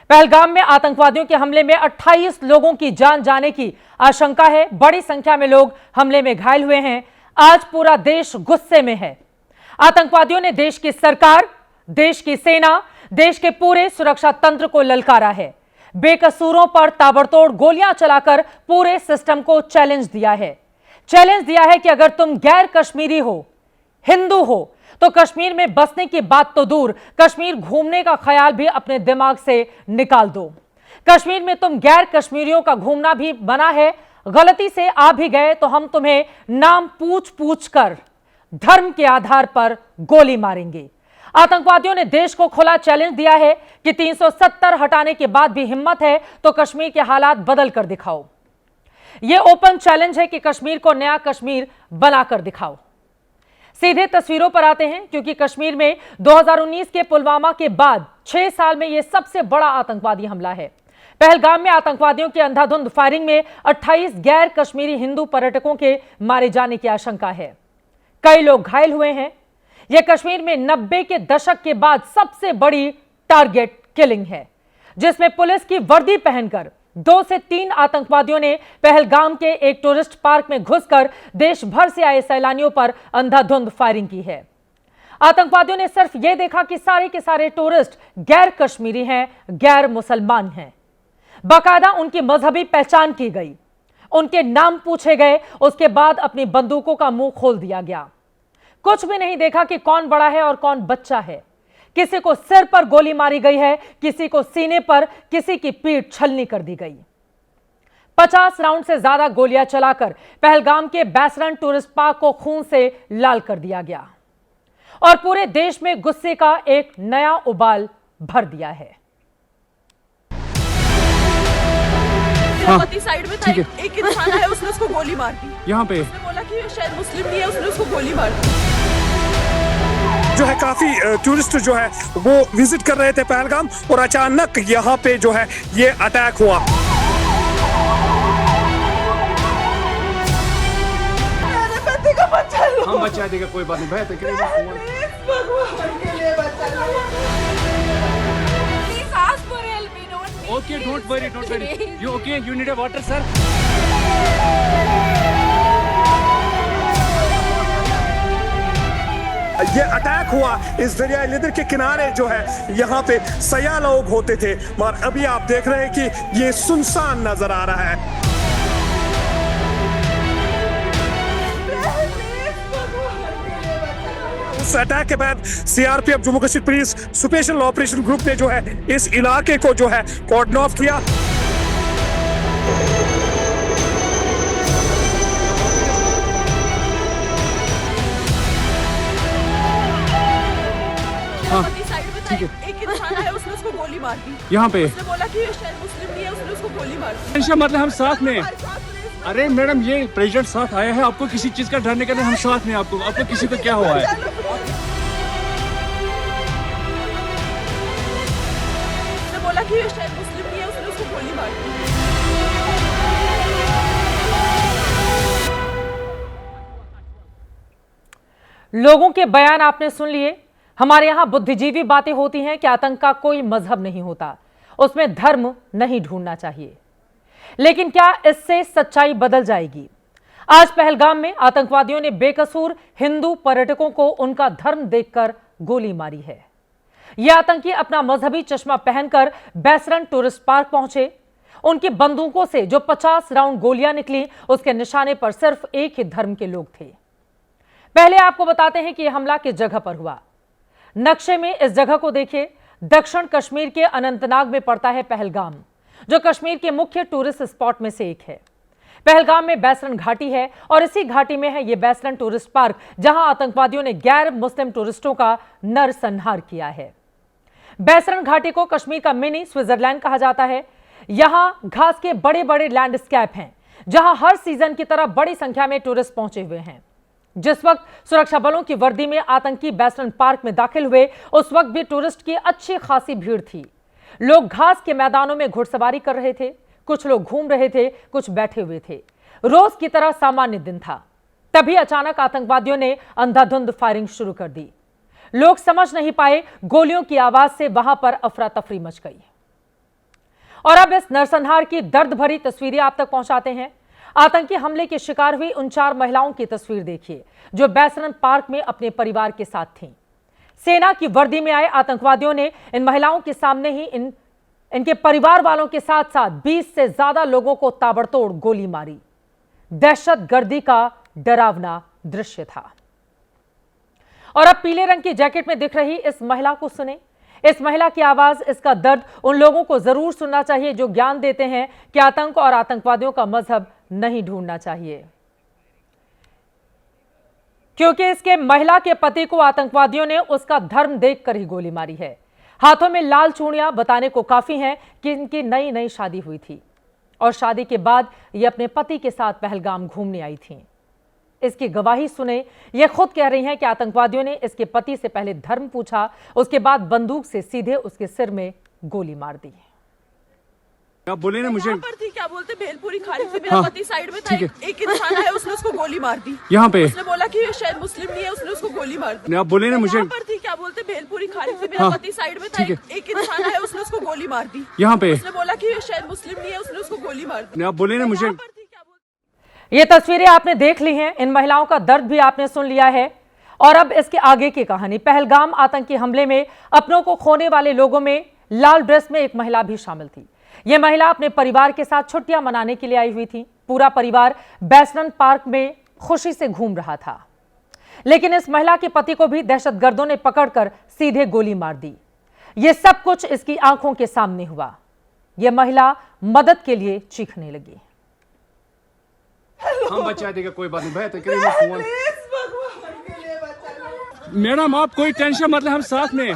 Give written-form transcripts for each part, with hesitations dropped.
पहलगाम में आतंकवादियों के हमले में 28 लोगों की जान जाने की आशंका है। बड़ी संख्या में लोग हमले में घायल हुए हैं। आज पूरा देश गुस्से में है। आतंकवादियों ने देश की सरकार, देश की सेना, देश के पूरे सुरक्षा तंत्र को ललकारा है। बेकसूरों पर ताबड़तोड़ गोलियां चलाकर पूरे सिस्टम को चैलेंज दिया है। चैलेंज दिया है कि अगर तुम गैर कश्मीरी हो, हिंदू हो, तो कश्मीर में बसने की बात तो दूर, कश्मीर घूमने का ख्याल भी अपने दिमाग से निकाल दो। कश्मीर में तुम गैर कश्मीरियों का घूमना भी मना है। गलती से आ भी गए तो हम तुम्हें नाम पूछ पूछ कर धर्म के आधार पर गोली मारेंगे। आतंकवादियों ने देश को खुला चैलेंज दिया है कि 370 हटाने के बाद भी हिम्मत है तो कश्मीर के हालात बदल कर दिखाओ। यह ओपन चैलेंज है कि कश्मीर को नया कश्मीर बनाकर दिखाओ। सीधे तस्वीरों पर आते हैं, क्योंकि कश्मीर में 2019 के पुलवामा के बाद 6 साल में यह सबसे बड़ा आतंकवादी हमला है। पहलगाम में आतंकवादियों की अंधाधुंध फायरिंग में 28 गैर कश्मीरी हिंदू पर्यटकों के मारे जाने की आशंका है। कई लोग घायल हुए हैं। यह कश्मीर में 90 के दशक के बाद सबसे बड़ी टारगेट किलिंग है, जिसमें पुलिस की वर्दी पहनकर 2 से 3 आतंकवादियों ने पहलगाम के एक टूरिस्ट पार्क में घुसकर देश भर से आए सैलानियों पर अंधाधुंध फायरिंग की है। आतंकवादियों ने सिर्फ यह देखा कि सारे के सारे टूरिस्ट गैर कश्मीरी हैं, गैर मुसलमान हैं। बाकायदा उनकी मजहबी पहचान की गई, उनके नाम पूछे गए, उसके बाद अपनी बंदूकों का मुंह खोल दिया गया। कुछ भी नहीं देखा कि कौन बड़ा है और कौन बच्चा है। किसी को सिर पर गोली मारी गई है, किसी को सीने पर, किसी की पीठ छलनी कर दी गई। 50 राउंड से ज्यादा गोलियां चलाकर पहलगाम के बैसरन टूरिस्ट पार्क को खून से लाल कर दिया गया और पूरे देश में गुस्से का एक नया उबाल भर दिया है। साइड में था एक इंसान है, उसने उसको गोली मार दी। यहाँ पे उसने बोला कि शायद मुस्लिम नहीं है, उसने उसको गोली मार दी। जो है काफी टूरिस्ट जो है वो विजिट कर रहे थे पहलगाम और अचानक यहाँ पे जो है ये अटैक हुआ। मेरे पति को बचा लो। हम बचा देगा, कोई बात नहीं भाई। भगवान के लिए बचा लो। Okay, don't worry, don't worry. You okay? You need a water, sir? ये अटैक हुआ इस दरिया लिदर के किनारे जो है यहाँ पे सया लोग होते थे, और अभी आप देख रहे हैं कि ये सुनसान नजर आ रहा है। उस अटैक के बाद CRPF Jammu Kashmir police special operation group ने जो है इस इलाके को जो है कॉर्डन ऑफ किया। साइड में था एक इंसान है, उसने उसको गोली मार दी। यहाँ पे उसने बोला कि शायद मुस्लिम नहीं है, उसने उसको गोली मार दी। टेंशन मतलब हम साथ में। अरे मैडम, ये प्रेसिडेंट साथ आया है, आपको किसी चीज का डरने का नहीं, हम साथ में। आपको किसी को क्या हुआ है? उसने बोला कि शायद मुस्लिम नहीं है, उसने उसको गोली मार दी। लोगों के बयान आपने सुन लिए। हमारे यहां बुद्धिजीवी बातें होती हैं कि आतंक का कोई मजहब नहीं होता, उसमें धर्म नहीं ढूंढना चाहिए। लेकिन क्या इससे सच्चाई बदल जाएगी? आज पहलगाम में आतंकवादियों ने बेकसूर हिंदू पर्यटकों को उनका धर्म देखकर गोली मारी है। ये आतंकी अपना मजहबी चश्मा पहनकर बैसरन टूरिस्ट पार्क पहुंचे। उनकी बंदूकों से जो 50 राउंड गोलियां निकली, उसके निशाने पर सिर्फ एक ही धर्म के लोग थे। पहले आपको बताते हैं कि यह हमला किस जगह पर हुआ। नक्शे में इस जगह को देखिए। दक्षिण कश्मीर के अनंतनाग में पड़ता है पहलगाम, जो कश्मीर के मुख्य टूरिस्ट स्पॉट में से एक है। पहलगाम में बैसरन घाटी है और इसी घाटी में है यह बैसरन टूरिस्ट पार्क, जहां आतंकवादियों ने गैर मुस्लिम टूरिस्टों का नरसंहार किया है। बैसरन घाटी को कश्मीर का मिनी स्विट्जरलैंड कहा जाता है। यहां घास के बड़े बड़े लैंडस्केप हैं, जहां हर सीजन की तरह बड़ी संख्या में टूरिस्ट पहुंचे हुए हैं। जिस वक्त सुरक्षा बलों की वर्दी में आतंकी बैसरन पार्क में दाखिल हुए, उस वक्त भी टूरिस्ट की अच्छी खासी भीड़ थी। लोग घास के मैदानों में घुड़सवारी कर रहे थे, कुछ लोग घूम रहे थे, कुछ बैठे हुए थे। रोज की तरह सामान्य दिन था। तभी अचानक आतंकवादियों ने अंधाधुंध फायरिंग शुरू कर दी। लोग समझ नहीं पाए, गोलियों की आवाज से वहां पर अफरा तफरी मच गई। और अब इस नरसंहार की दर्द भरी तस्वीरें आप तक पहुंचाते हैं। आतंकी हमले की शिकार हुई उन 4 महिलाओं की तस्वीर देखिए जो बैसरन पार्क में अपने परिवार के साथ थीं। सेना की वर्दी में आए आतंकवादियों ने इन महिलाओं के सामने ही इनके परिवार वालों के साथ साथ 20 से ज्यादा लोगों को ताबड़तोड़ गोली मारी। दहशतगर्दी का डरावना दृश्य था। और अब पीले रंग की जैकेट में दिख रही इस महिला को सुने। इस महिला की आवाज, इसका दर्द उन लोगों को जरूर सुनना चाहिए जो ज्ञान देते हैं कि आतंक और आतंकवादियों का मजहब नहीं ढूंढना चाहिए, क्योंकि इसके महिला के पति को आतंकवादियों ने उसका धर्म देखकर ही गोली मारी है। हाथों में लाल चूड़ियां बताने को काफी हैं कि इनकी नई नई शादी हुई थी और शादी के बाद ये अपने पति के साथ पहलगाम घूमने आई थीं। इसकी गवाही सुने। ये खुद कह रही हैं कि आतंकवादियों ने इसके पति से पहले धर्म पूछा, उसके बाद बंदूक से सीधे उसके सिर में गोली मार दी। आप बोले ना मुझे, यहाँ पर थी, क्या बोलते, भेलपुरी खा रही थी, मेरा पति साइड में था, एक इंसान है, उसने उसको गोली मार दी। यहाँ पे उसने बोला कि ये शायद मुस्लिम नहीं है, उसने उसको गोली मार दी। आप बोले ना मुझे, यहाँ पर थी, क्या बोलते, भेलपुरी खा रही थी, मेरा पति साइड में था, एक इंसान है, उसने उसको गोली मार दी। यहाँ पे उसने बोला कि ये शायद मुस्लिम नहीं है, उसने उसको गोली मार दी। आप बोले ना मुझे, ये तस्वीरें आपने देख ली हैं, इन महिलाओं का दर्द भी आपने सुन लिया है। और अब इसके आगे की कहानी। पहलगाम आतंकी हमले में अपनों को खोने वाले लोगों में लाल ड्रेस में एक महिला भी शामिल थी। यह महिला अपने परिवार के साथ छुट्टियां मनाने के लिए आई हुई थी। पूरा परिवार बैसरन पार्क में खुशी से घूम रहा था, लेकिन इस महिला के पति को भी दहशतगर्दों ने पकड़कर सीधे गोली मार दी। यह सब कुछ इसकी आंखों के सामने हुआ। यह महिला मदद के लिए चीखने लगी। हम बचा देगा, कोई बात नहीं, बेहतर करेंगे फोन। मैडम आप कोई टेंशन मतलब, हम साथ में।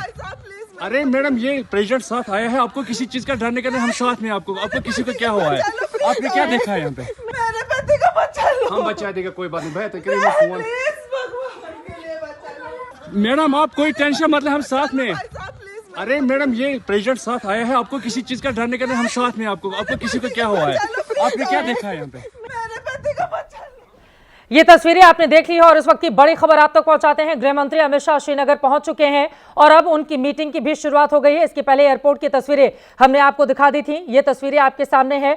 अरे मैडम ये प्रेसिडेंट साथ आया है, आपको किसी चीज का डरने का नहीं, हम साथ में। आपको किसी को क्या हुआ है? आपने क्या देखा है यहाँ पे? मेरे पति को बचा लो। हम बचा देगा, कोई बात नहीं, बेहतर करेंगे फोन। मैडम आप कोई टेंशन मतलब, हम साथ में। अरे मैडम ये प्रेसिडेंट साथ आया है, आपको किसी चीज का डरने का नहीं, हम साथ में। आपको किसी को क्या हुआ है? आपने क्या देखा है यहाँ पे? ये तस्वीरें आपने देख ली है और इस वक्त की बड़ी खबर आप तक पहुंचाते हैं। गृह मंत्री अमित शाह श्रीनगर पहुंच चुके हैं और अब उनकी मीटिंग की भी शुरुआत हो गई है। इसके पहले एयरपोर्ट की तस्वीरें हमने आपको दिखा दी थी। ये तस्वीरें आपके सामने हैं,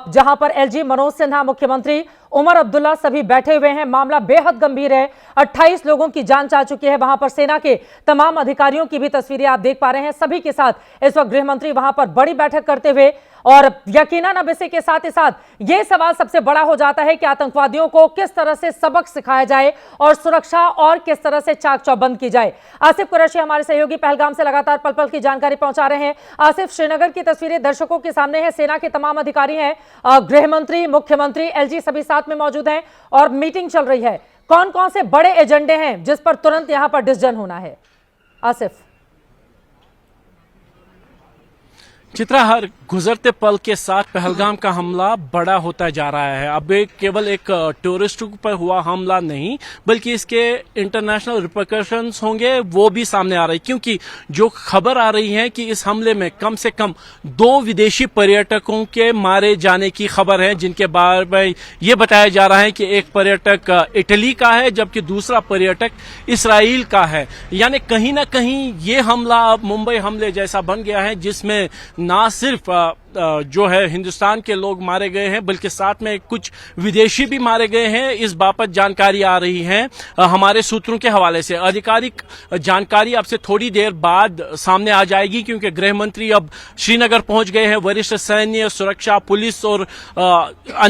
जहां पर एलजी मनोज सिन्हा, मुख्यमंत्री उमर अब्दुल्ला सभी बैठे हुए हैं। मामला बेहद गंभीर है। 28 लोगों की जान जा चुकी है। वहां पर सेना के तमाम अधिकारियों की भी तस्वीरें आप देख पा रहे हैं। सभी के साथ इस वक्त गृह मंत्री वहां पर बड़ी बैठक करते हुए, और यकीनन अब इसी के साथ ही साथ यह सवाल सबसे बड़ा हो जाता है कि आतंकवादियों को किस तरह से सबक सिखाया जाए और सुरक्षा और किस तरह से चाक चौबंद की जाए। आसिफ कुरैशी हमारे सहयोगी पहलगाम से लगातार पल पल की जानकारी पहुंचा रहे हैं। आसिफ, श्रीनगर की तस्वीरें दर्शकों के सामने है। सेना के तमाम अधिकारी हैं, गृह मंत्री, मुख्यमंत्री, एलजी सभी साथ में मौजूद हैं और मीटिंग चल रही है। कौन कौन से बड़े एजेंडे हैं जिस पर तुरंत यहां पर डिसीजन होना है? आसिफ। चित्रा, हर गुजरते पल के साथ पहलगाम का हमला बड़ा होता जा रहा है। अब केवल एक टूरिस्ट पर हुआ हमला नहीं, बल्कि इसके इंटरनेशनल रिपरकशंस होंगे, वो भी सामने आ रही, क्योंकि जो खबर आ रही है कि इस हमले में कम से कम 2 विदेशी पर्यटकों के मारे जाने की खबर है, जिनके बारे में ये बताया जा रहा है कि एक पर्यटक इटली का है जबकि दूसरा पर्यटक इसराइल का है। यानी कहीं ना कहीं ये हमला अब मुंबई हमले जैसा बन गया है, जिसमें ना सिर्फ जो है हिंदुस्तान के लोग मारे गए हैं, बल्कि साथ में कुछ विदेशी भी मारे गए हैं। इस बाबत जानकारी आ रही है हमारे सूत्रों के हवाले से। आधिकारिक जानकारी अब से थोड़ी देर बाद सामने आ जाएगी, क्योंकि गृह मंत्री अब श्रीनगर पहुंच गए हैं। वरिष्ठ सैन्य, सुरक्षा, पुलिस और अन्य